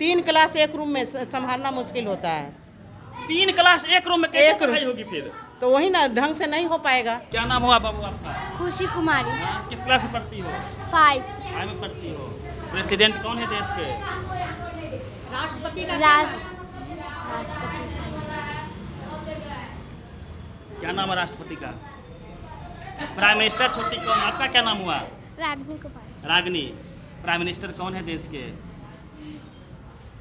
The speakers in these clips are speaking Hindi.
3 क्लास एक रूम में संभालना मुश्किल होता है। 3 क्लास एक रूम में कैसे पढ़ाई होगी फिर? तो वही ना, ढंग से नहीं हो पाएगा। क्या नाम हुआ बाबू आपका? खुशी कुमारी। हाँ, किस क्लास में पढ़ती हो? 5। 5 में पढ़ती हो। प्रेसिडेंट कौन है देश के? राष्ट्रपति। क्या नाम है राष्ट्रपति का? प्राइम मिनिस्टर छोटी कौन? आपका क्या नाम हुआ? रागनी कुमारी। रागनी। प्राइम मिनिस्टर कौन है देश के?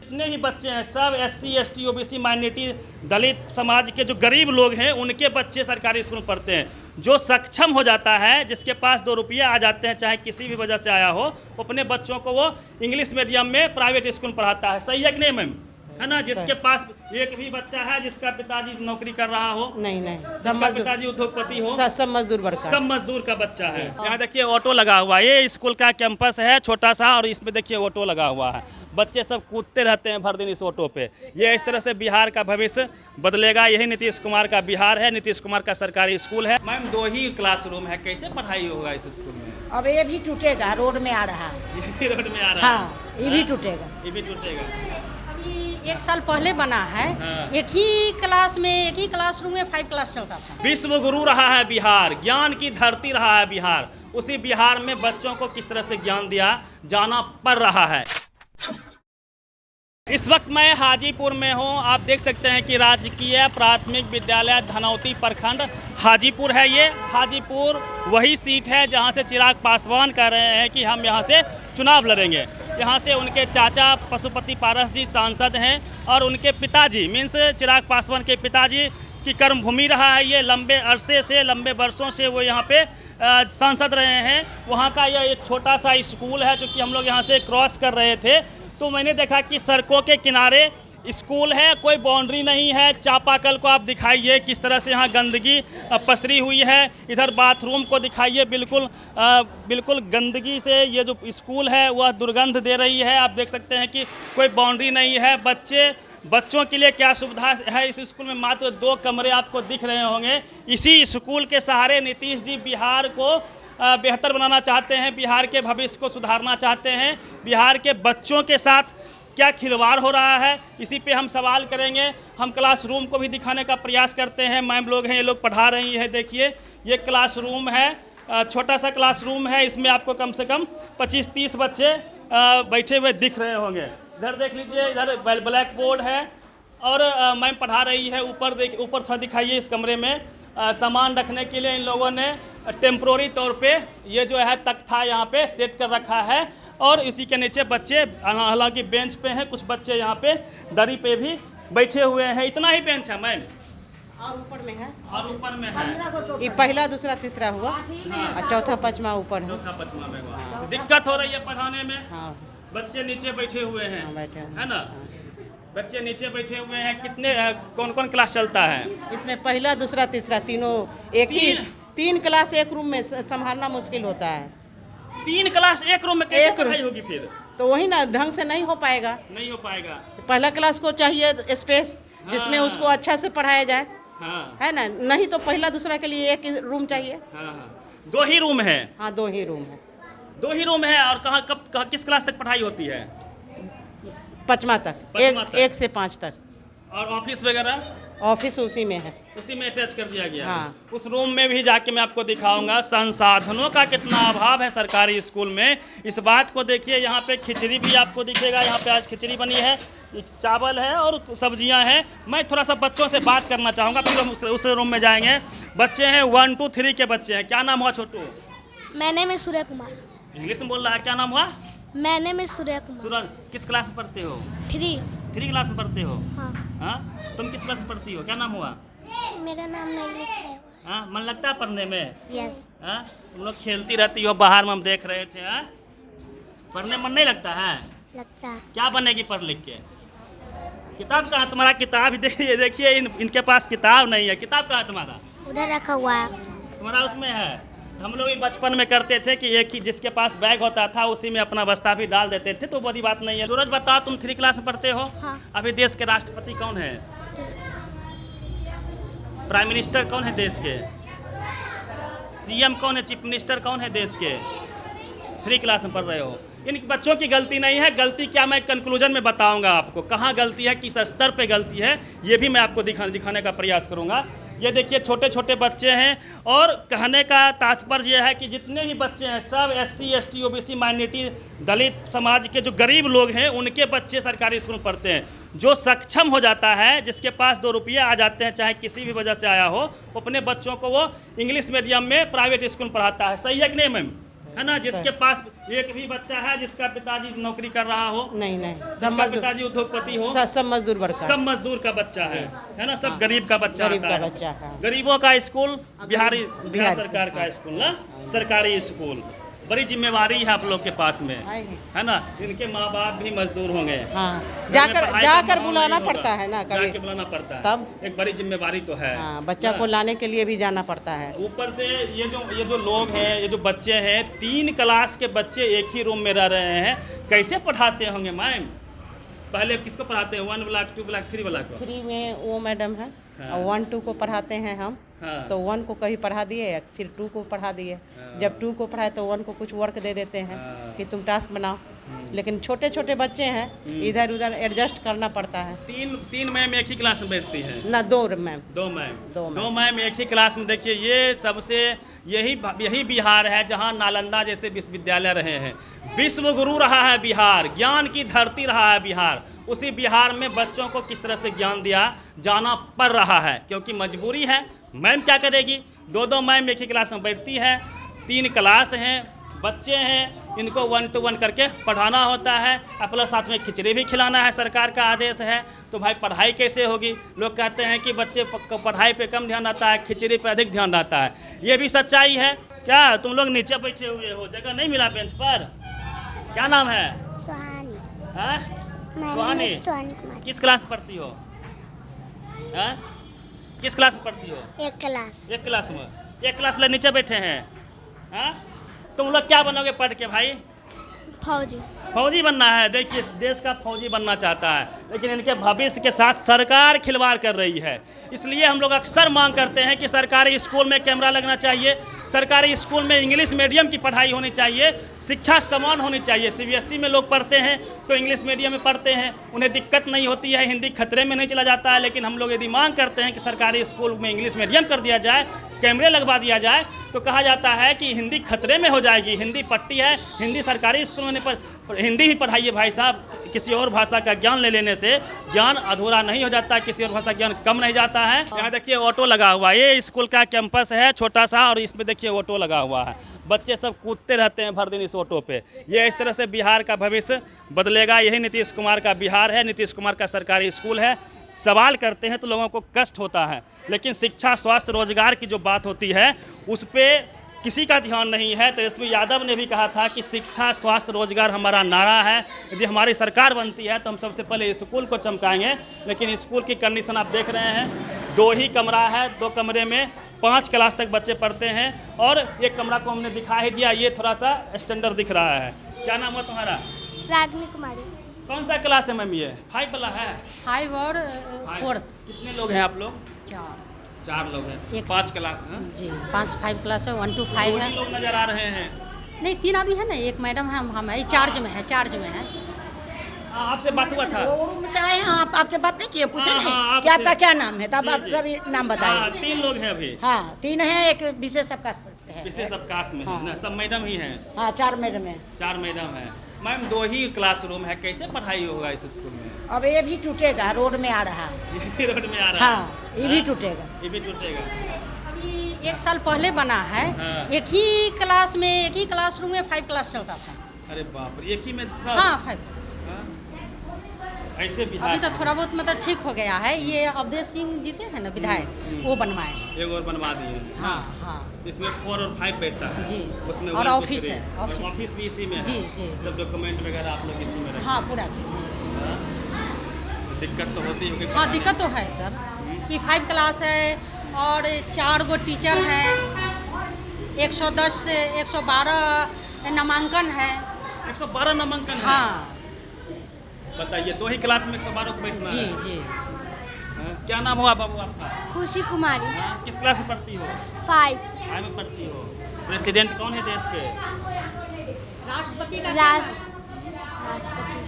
जितने भी बच्चे हैं सब SC ST OBC माइनॉरिटी दलित समाज के जो गरीब लोग हैं उनके बच्चे सरकारी स्कूल में पढ़ते हैं। जो सक्षम हो जाता है, जिसके पास 2 रुपये आ जाते हैं, चाहे किसी भी वजह से आया हो, अपने बच्चों को वो इंग्लिश मीडियम में प्राइवेट स्कूल में पढ़ाता है। सही है कि नहीं मैम? है ना? जिसके पास एक भी बच्चा है जिसका पिताजी नौकरी कर रहा हो, नहीं जिसका पिताजी उद्योगपति हो, सब मजदूर वर्ग का, सब मजदूर का बच्चा है। यहाँ देखिए ऑटो लगा हुआ है, ये स्कूल का कैंपस है छोटा सा, और इसमें देखिए ऑटो लगा हुआ है। बच्चे सब कूदते रहते हैं भर दिन इस ऑटो पे। ये इस तरह से बिहार का भविष्य बदलेगा। यही नीतीश कुमार का बिहार है, नीतीश कुमार का सरकारी स्कूल है। मैम 2 ही क्लासरूम है, कैसे पढ़ाई होगा इस स्कूल में? अब ये भी टूटेगा, रोड में आ रहा है। ये भी रोड में आ रहा है। हाँ, ये भी टूटेगा। ये भी टूटेगा। अभी 1 साल पहले बना है। हाँ। एक ही क्लासरूम में 5 क्लास चलता था। विश्व गुरु रहा है बिहार, ज्ञान की धरती रहा है बिहार। उसी बिहार में बच्चों को किस तरह से ज्ञान दिया जाना पड़ रहा है। इस वक्त मैं हाजीपुर में हूं। आप देख सकते हैं कि राजकीय प्राथमिक विद्यालय धनौती प्रखंड हाजीपुर है। ये हाजीपुर वही सीट है जहां से चिराग पासवान कह रहे हैं कि हम यहां से चुनाव लड़ेंगे। यहां से उनके चाचा पशुपति पारस जी सांसद हैं, और उनके पिताजी मीन्स चिराग पासवान के पिताजी की कर्मभूमि रहा है ये। लंबे अरसे से, लंबे वर्षों से वो यहाँ पे सांसद रहे हैं। वहाँ का यह एक छोटा सा स्कूल है, जो कि हम लोग यहाँ से क्रॉस कर रहे थे तो मैंने देखा कि सड़कों के किनारे स्कूल है, कोई बाउंड्री नहीं है। चापाकल को आप दिखाइए किस तरह से यहाँ गंदगी पसरी हुई है। इधर बाथरूम को दिखाइए, बिल्कुल गंदगी से ये जो स्कूल है वह दुर्गंध दे रही है। आप देख सकते हैं कि कोई बाउंड्री नहीं है। बच्चों के लिए क्या सुविधा है इस स्कूल में? मात्र 2 कमरे आपको दिख रहे होंगे। इसी स्कूल के सहारे नीतीश जी बिहार को बेहतर बनाना चाहते हैं, बिहार के भविष्य को सुधारना चाहते हैं। बिहार के बच्चों के साथ क्या खिलवाड़ हो रहा है, इसी पे हम सवाल करेंगे। हम क्लासरूम को भी दिखाने का प्रयास करते हैं। मैम लोग हैं, ये लोग पढ़ा रही हैं। देखिए ये क्लासरूम है, छोटा सा क्लासरूम है। इसमें आपको कम से कम 25-30 बच्चे बैठे हुए दिख रहे होंगे। इधर देख लीजिए, इधर ब्लैक बोर्ड है और मैम पढ़ा रही है। ऊपर थोड़ा दिखाइए। इस कमरे में सामान रखने के लिए इन लोगों ने टेम्प्रोरी तौर पे ये जो है तख्ता यहाँ पे सेट कर रखा है, और इसी के नीचे बच्चे हालांकि बेंच पे हैं, कुछ बच्चे यहाँ पे दरी पे भी बैठे हुए हैं। इतना ही बेंच है मैम? और ऊपर में है, और ऊपर में है। ये पहला, दूसरा, तीसरा हुआ, और चौथा, पांचवा ऊपर है। चौथा, पांचवा में हुआ। दिक्कत हो रही है पढ़ाने में? हाँ, बच्चे नीचे बैठे हुए हैं, बैठे हैं, है ना? बच्चे नीचे बैठे हुए हैं। कितने कौन क्लास चलता है इसमें? पहला, दूसरा, तीसरा, तीनों एक ही। 3 क्लास एक रूम में संभालना मुश्किल होता है। 3 क्लास एक रूम में कैसे पढ़ाई होगी फिर? तो वही ना, ढंग से नहीं हो पाएगा। नहीं हो पाएगा। पहला क्लास को चाहिए स्पेस, जिसमें उसको अच्छा से पढ़ाया जाए, हाँ। है ना? नहीं तो पहला दूसरा के लिए एक ही रूम चाहिए। हाँ। 2 ही रूम है? हाँ, 2 ही रूम है। 2 ही रूम है। और कहाँ किस क्लास तक पढ़ाई होती है? 5वां तक, 1 से 5 तक। और ऑफिस वगैरह? ऑफिस उसी में है, उसी में अटैच कर दिया गया। हाँ। उस रूम में भी जाके मैं आपको दिखाऊंगा संसाधनों का कितना अभाव है सरकारी स्कूल में। इस बात को देखिए, यहाँ पे खिचड़ी भी आपको दिखेगा। यहाँ पे आज खिचड़ी बनी है, चावल है और सब्जियां हैं। मैं थोड़ा सा बच्चों से बात करना चाहूँगा, फिर हम उस रूम में जाएंगे। बच्चे हैं 1, 2, 3 के बच्चे हैं। क्या नाम हुआ छोटू? मैं नेम है सूर्य कुमार। इंग्लिश में बोल रहा है। क्या नाम हुआ? मैं नेम है सूर्य कुमार। सूरज। किस क्लास में पढ़ते हो? 3 क्लास में पढ़ते हो? हाँ। हाँ, तुम किस क्लास में पढ़ती हो? क्या नाम हुआ? मेरा नाम नहीं लिखा है। हाँ, मन लगता है पढ़ने में? यस। हाँ, तुम लोग खेलती रहती हो बाहर में, हम देख रहे थे। हाँ, पढ़ने मन नहीं लगता है? लगता है। क्या बनेगी पढ़ लिख के? किताब कहाँ तुम्हारा? किताब देखिए इनके पास किताब नहीं है। किताब कहाँ तुम्हारा? उधर रखा हुआ है। तुम्हारा उसमें है? हम लोग भी बचपन में करते थे कि एक ही जिसके पास बैग होता था उसी में अपना बस्ता भी डाल देते थे, तो बड़ी बात नहीं है। सूरज बताओ, तुम 3 क्लास में पढ़ते हो? हाँ। अभी देश के राष्ट्रपति कौन है? प्राइम मिनिस्टर कौन है देश के? CM कौन है? चीफ मिनिस्टर कौन है देश के? 3 क्लास में पढ़ रहे हो। इन बच्चों की गलती नहीं है। गलती क्या, मैं कंक्लूजन में बताऊंगा आपको कहाँ गलती है, किस स्तर पे गलती है, ये भी मैं आपको दिखाने का प्रयास करूंगा। ये देखिए छोटे छोटे बच्चे हैं और कहने का तात्पर्य यह है कि जितने भी बच्चे हैं सब SC ST OBC माइनॉरिटी दलित समाज के जो गरीब लोग हैं उनके बच्चे सरकारी स्कूल में पढ़ते हैं। जो सक्षम हो जाता है, जिसके पास 2 रुपये आ जाते हैं, चाहे किसी भी वजह से आया हो, अपने बच्चों को वो इंग्लिश मीडियम में प्राइवेट स्कूल पढ़ाता है। सही है कि नहीं मैम? है ना? जिसके पास एक भी बच्चा है जिसका पिताजी नौकरी कर रहा हो, नहीं जिसका पिताजी उद्योगपति हो, सब मजदूर वर्ग का, सब मजदूर का बच्चा है ना? सब गरीब का बच्चा, गरीब आता का है। बच्चा है। गरीबों का स्कूल बिहार बिहार सरकार का स्कूल ना, सरकारी स्कूल। बड़ी जिम्मेवारी है आप लोग के पास में, है ना? इनके माँ बाप भी मजदूर होंगे। हाँ, जाकर बुलाना पड़ता है ना, कभी जाके बुलाना पड़ता है, तब एक बड़ी जिम्मेवारी तो है। हाँ, बच्चा को लाने के लिए भी जाना पड़ता है। ऊपर से ये जो लोग हैं, ये जो बच्चे हैं, 3 क्लास के बच्चे एक ही रूम में रह रहे हैं, कैसे पढ़ाते होंगे मैम? पहले किसको पढ़ाते हैं? 1 ब्लॉक 2 ब्लॉक 3 ब्लॉक को? 3 में वो मैडम है और 1 2 को पढ़ाते हैं हम। हाँ। तो 1 को कहीं पढ़ा दिए, फिर 2 को पढ़ा दिए। हाँ। जब 2 को पढ़ाए तो 1 को कुछ वर्क दे देते हैं कि तुम टास्क बनाओ। लेकिन छोटे छोटे बच्चे हैं, इधर उधर एडजस्ट करना पड़ता है। 3 मैम एक ही क्लास में बैठती है ना 2 मैम, 2 मैम एक ही क्लास में। देखिए ये सबसे यही बिहार है जहाँ नालंदा जैसे विश्वविद्यालय रहे हैं। विश्व गुरु रहा है बिहार, ज्ञान की धरती रहा है बिहार। उसी बिहार में बच्चों को किस तरह से ज्ञान दिया जाना पड़ रहा है, क्योंकि मजबूरी है। मैम क्या करेगी? 2 मैम एक ही क्लास में बैठती है, 3 क्लास हैं, बच्चे हैं, इनको 1 to 1 करके पढ़ाना होता है, और प्लस साथ में खिचड़ी भी खिलाना है, सरकार का आदेश है। तो भाई पढ़ाई कैसे होगी? लोग कहते हैं कि बच्चे पढ़ाई पे कम ध्यान आता है, खिचड़ी पे अधिक ध्यान आता है। ये भी सच्चाई है क्या? तुम लोग नीचे बैठे हुए हो, जगह नहीं मिला बेंच पर? क्या नाम है? सुहानी। सुहानी। कुमारी। किस क्लास पढ़ती हो? किस क्लास में पढ़ती हो? 1 क्लास। 1 क्लास में? 1 क्लास ले नीचे बैठे हैं। तुम लोग क्या बनोगे पढ़ के भाई? फौजी बनना है। देखिए देश का फौजी बनना चाहता है, लेकिन इनके भविष्य के साथ सरकार खिलवाड़ कर रही है। इसलिए हम लोग अक्सर मांग करते हैं कि सरकारी स्कूल में कैमरा लगना चाहिए, सरकारी स्कूल में इंग्लिश मीडियम की पढ़ाई होनी चाहिए, शिक्षा समान होनी चाहिए। CBSE में लोग पढ़ते हैं तो इंग्लिश मीडियम में पढ़ते हैं, उन्हें दिक्कत नहीं होती है, हिंदी खतरे में नहीं चला जाता है। लेकिन हम लोग यदि मांग करते हैं कि सरकारी स्कूल में इंग्लिश मीडियम कर दिया जाए, कैमरे लगवा दिया जाए, तो कहा जाता है कि हिंदी खतरे में हो जाएगी। हिंदी पट्टी है, हिंदी सरकारी स्कूल में हिंदी ही पढ़ाइए भाई साहब। किसी और भाषा का ज्ञान ले लेने से ज्ञान अधूरा नहीं हो जाता, किसी और भाषा ज्ञान कम नहीं जाता है। यहाँ देखिए ऑटो लगा हुआ है, ये स्कूल का कैंपस है छोटा सा, और इसमें देखिए ऑटो लगा हुआ है। बच्चे सब कूदते रहते हैं भर दिन इस ऑटो पे। ये इस तरह से बिहार का भविष्य बदलेगा। यही नीतीश कुमार का बिहार है, नीतीश कुमार का सरकारी स्कूल है। सवाल करते हैं तो लोगों को कष्ट होता है, लेकिन शिक्षा, स्वास्थ्य, रोजगार की जो बात होती है उस पर किसी का ध्यान नहीं है। तेजस्वी यादव ने भी कहा था कि शिक्षा, स्वास्थ्य, रोजगार हमारा नारा है। यदि हमारी सरकार बनती है तो हम सबसे पहले स्कूल को चमकाएंगे। लेकिन स्कूल की कंडीशन आप देख रहे हैं, 2 ही कमरा है, 2 कमरे में 5 क्लास तक बच्चे पढ़ते हैं, और एक कमरा को हमने दिखा ही दिया, ये थोड़ा सा स्टैंडर्ड दिख रहा है। क्या नाम है तुम्हारा? रागनी कुमारी। कौन सा क्लास है मैम? ये 5 वाला है? 5 और 4th। कितने लोग हैं आप लोग? 4 लोग हैं, 5 क्लास है जी। 5 क्लास है, 1 to 5 है। लोग नजर आ रहे हैं? नहीं, 3 अभी है ना, एक मैडम है, हम है, चार्ज में है। आपसे बात हुआ था? वो रूम से आए हैं, आपसे बात नहीं किए, पूछे हाँ, नहीं हाँ, कि आपका आपसे- क्या नाम है, तब जी, आप जी। कभी नाम बताइए। 3 लोग हैं अभी। हाँ 3 है, एक विशेष अवकाश पर है। विशेष अवकाश में हाँ। है ना, सब मैडम ही हैं? हाँ 4 मैडम है। 4 मैडम है। मैम 2 ही क्लासरूम है, कैसे पढ़ाई होगा इस स्कूल में? अब ये भी टूटेगा, रोड में आ रहा है। ये भी रोड में आ रहा है? हाँ ये भी टूटेगा। ये भी टूटेगा। अभी 1 साल पहले बना है। हाँ। एक ही क्लासरूम में 5 क्लास चलता था। अरे बाप रे, एक ही में सब? हाँ 5 क्लास। हाँ? ऐसे अभी विधायक तो थोड़ा बहुत मतलब ठीक हो गया है। ये अवधेश सिंह जीते हैं ना विधायक, वो बनवाए हैं। एक और बनवा दिए। हाँ। इसमें 4 और 5 बैठता है जी। उसमें और 1 to ऑफिस 3 है, और ऑफिस। ऑफिस भी इसी में है? जी। सब डॉक्यूमेंट वगैरह आप लोग इसी में रखते हाँ पूरा चीज़ है इसी में। हैं? दिक्कत तो होती होगी? हाँ दिक्कत तो है सर, कि 5 क्लास है और 4 गो टीचर हैं, 110 से 112 नामांकन है। 112 नामांकन है? हाँ बताइए, 2 ही क्लास में 112 को बैठना जी है? जी। हाँ, क्या नाम हुआ बाबू आपका? खुशी कुमारी। हाँ, किस क्लास में पढ़ती हो? 5। 5 में पढ़ती हो। प्रेसिडेंट कौन है देश के? राष्ट्रपति का राष्ट्रपति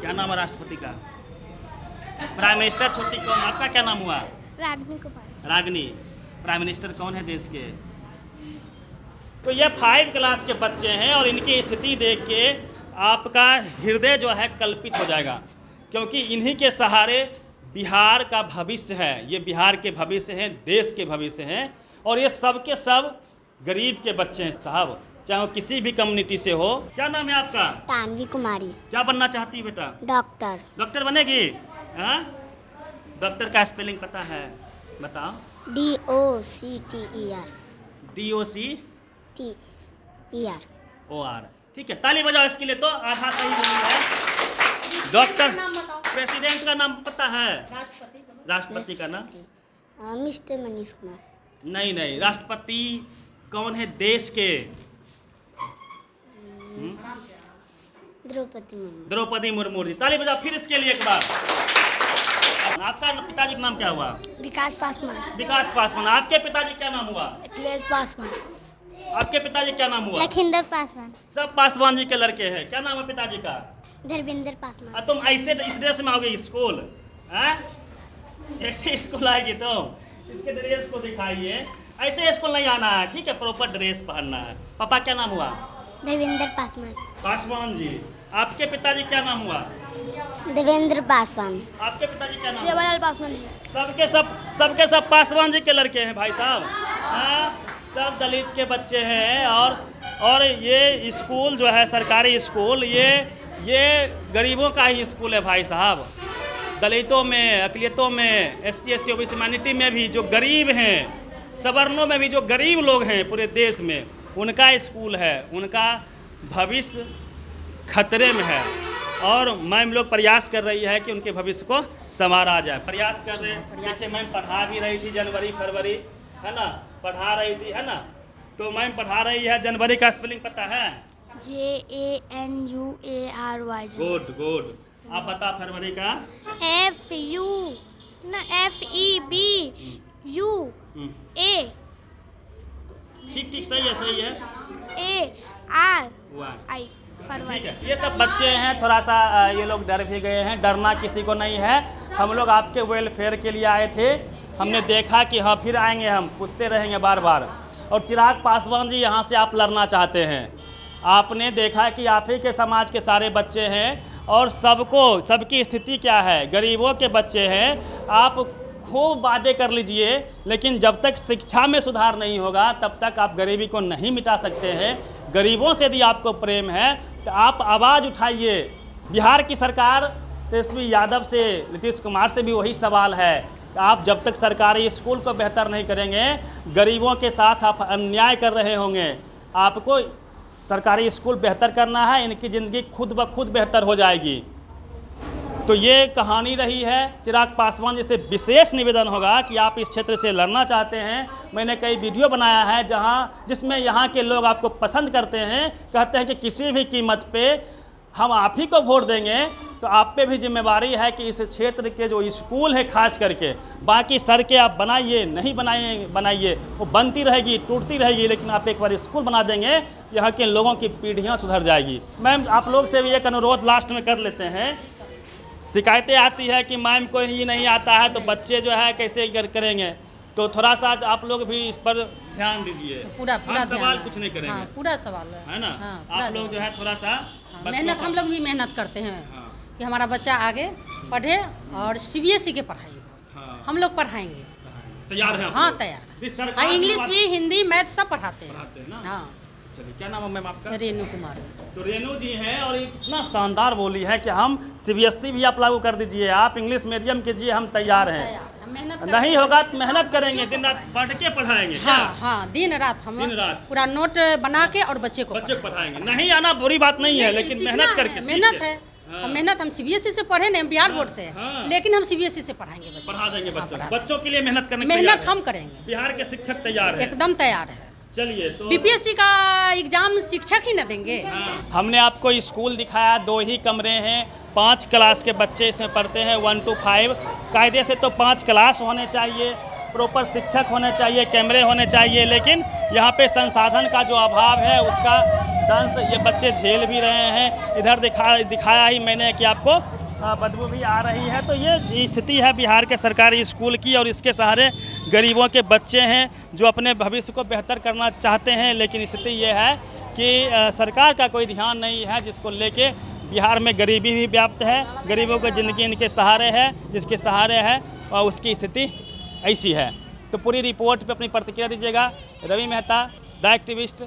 क्या नाम है राष्ट्रपति का? प्राइम मिनिस्टर छोटी कौन? आपका क्या नाम हुआ? रागनी कुमारी। रागनी। प्राइम मिनिस्टर कौन है देश के? तो ये 5 क्लास के बच्चे हैं और इनकी स्थिति देख के आपका हृदय जो है कल्पित हो जाएगा, क्योंकि इन्हीं के सहारे बिहार का भविष्य है। ये बिहार के भविष्य हैं, देश के भविष्य हैं, और ये सब के सब गरीब के बच्चे हैं साहब, चाहे वो किसी भी कम्युनिटी से हो। क्या नाम है आपका? तानवी कुमारी। क्या बनना चाहती है बेटा? डॉक्टर। डॉक्टर बनेगी? हाँ, डॉक्टर का स्पेलिंग पता है? बताओ। DOCTER। DOCTER। ठीक है, ताली बजाओ इसके लिए। तो आधा सही बोली है। डॉक्टर। प्रेसिडेंट का नाम पता है? राष्ट्रपति का नाम? मिस्टर मनीष कुमार। नहीं, राष्ट्रपति कौन है देश के? द्रौपदी मुर्मू। द्रौपदी मुर्मू जी। ताली बजाओ फिर इसके लिए एक बार। आपका पिताजी का नाम क्या हुआ? विकास पासवान। विकास पासवान। आपके पिताजी क्या नाम हुआ? अखिलेश पासवान। आपके पिताजी क्या नाम हुआ? लखिंदर पासवान। सब पासवान जी के लड़के हैं। क्या नाम है पिताजी का? धर्मेंद्र पासवान। तुम ऐसे इस ड्रेस में आओगे स्कूल? ऐसे स्कूल आएगी तो इसके ड्रेस को दिखाइए। ऐसे स्कूल नहीं आना है, ठीक है? प्रॉपर ड्रेस पहनना है। पापा क्या नाम हुआ? देवेंद्र पासवान। पासवान जी। आपके पिताजी क्या नाम हुआ? देवेंद्र पासवान। आपके पिताजी क्या नाम? सेवालाल पासवान। सबके सब पासवान जी के लड़के हैं भाई साहब। सब दलित के बच्चे हैं, और ये स्कूल जो है सरकारी स्कूल, ये गरीबों का ही स्कूल है भाई साहब। दलितों में, अक़लियतों में, SC ST OBC ह्यूमैनिटी में भी जो गरीब हैं, सवर्णों में भी जो गरीब लोग हैं पूरे देश में, उनका स्कूल है। उनका भविष्य खतरे में है, और मैम लोग प्रयास कर रही है कि उनके भविष्य को संवारा जाए। प्रयास कर रहे हैं। जैसे मैम पढ़ा भी रही थी जनवरी फरवरी, है ना? पढ़ा रही थी, है ना? तो मैम पढ़ा रही है। जनवरी का स्पेलिंग पता है? JANUARY। गुड। आप बता फरवरी का? FEBUA। ठीक सही है। ARI। ठीक है। ये सब बच्चे हैं, थोड़ा सा ये लोग डर भी गए हैं। डरना किसी को नहीं है। हम लोग आपके वेलफेयर के लिए आए थे। हमने देखा कि हाँ फिर आएंगे, हम पूछते रहेंगे बार बार। और चिराग पासवान जी, यहाँ से आप लड़ना चाहते हैं। आपने देखा कि आप ही के समाज के सारे बच्चे हैं, और सबकी स्थिति क्या है? गरीबों के बच्चे हैं। आप खूब वादे कर लीजिए, लेकिन जब तक शिक्षा में सुधार नहीं होगा तब तक आप गरीबी को नहीं मिटा सकते हैं। गरीबों से यदि आपको प्रेम है तो आप आवाज़ उठाइए। बिहार की सरकार तेजस्वी यादव से, नीतीश कुमार से भी वही सवाल है। आप जब तक सरकारी स्कूल को बेहतर नहीं करेंगे, गरीबों के साथ आप अन्याय कर रहे होंगे। आपको सरकारी स्कूल बेहतर करना है, इनकी ज़िंदगी खुद ब खुद बेहतर हो जाएगी। तो ये कहानी रही है। चिराग पासवान जी से विशेष निवेदन होगा कि आप इस क्षेत्र से लड़ना चाहते हैं। मैंने कई वीडियो बनाया है जिसमें यहाँ के लोग आपको पसंद करते हैं, कहते हैं कि किसी भी कीमत पे हम आप ही को वोट देंगे। तो आप पे भी जिम्मेवारी है कि इस क्षेत्र के जो स्कूल है खास करके, बाकी सड़कें आप बनाइए नहीं बनाइए, वो बनती रहेगी, टूटती रहेगी, लेकिन आप एक बार स्कूल बना देंगे, यहाँ के लोगों की पीढ़ियाँ सुधर जाएगी। मैम आप लोग से भी एक अनुरोध लास्ट में कर लेते हैं। शिकायतें आती है कि मैम को ही नहीं आता है तो बच्चे जो है कैसे करेंगे, तो थोड़ा सा आप लोग भी इस पर ध्यान दीजिए। पूरा सवाल कुछ नहीं करेंगे। हाँ, पूरा सवाल है ना? हाँ, आप लोग जो है थोड़ा सा मेहनत, हम लोग भी मेहनत करते हैं कि हमारा बच्चा आगे पढ़े और CBSE के पढ़ाई हो। हम लोग पढ़ाएंगे। तैयार हैं? हाँ तैयार है। इंग्लिश भी, हिंदी, मैथ सब पढ़ाते हैं। हाँ। चलिए, क्या नाम है मैम आपका? रेनू कुमारी। तो रेनू जी हैं, और इतना शानदार बोली है कि हम CBSE भी आप लागू कर दीजिए, आप इंग्लिश मीडियम कीजिए, हम तैयार हैं। नहीं होगा तो मेहनत करेंगे, दिन रात पढ़ के पढ़ाएंगे। हाँ, दिन रात हम पूरा नोट बना के और बच्चे को पढ़ाएंगे। नहीं आना बुरी बात नहीं है, लेकिन मेहनत करके। मेहनत है। मेहनत हम CBSE से पढ़े नहीं, बिहार बोर्ड से, लेकिन हम CBSE से पढ़ाएंगे बच्चे, पढ़ा देंगे बच्चों के लिए। मेहनत करने, मेहनत हम करेंगे। बिहार के शिक्षक तैयार हैं, एकदम तैयार है। चलिए, तो BPSC का एग्जाम शिक्षक ही न देंगे। हमने आपको स्कूल दिखाया, 2 ही कमरे हैं, 5 क्लास के बच्चे इसमें पढ़ते हैं, 1 to 5। कायदे से तो 5 क्लास होने चाहिए, प्रॉपर शिक्षक होने चाहिए, कैमरे होने चाहिए, लेकिन यहाँ पे संसाधन का जो अभाव है उसका दंश ये बच्चे झेल भी रहे हैं। इधर दिखाया ही मैंने कि आपको बदबू भी आ रही है। तो ये स्थिति है बिहार के सरकारी स्कूल की, और इसके सहारे गरीबों के बच्चे हैं जो अपने भविष्य को बेहतर करना चाहते हैं, लेकिन स्थिति ये है कि सरकार का कोई ध्यान नहीं है, जिसको लेके बिहार में गरीबी भी व्याप्त है। गरीबों की ज़िंदगी इनके सहारे है, जिसके सहारे है और उसकी स्थिति ऐसी है। तो पूरी रिपोर्ट पे अपनी प्रतिक्रिया दीजिएगा। Ravi Mehta, the activist.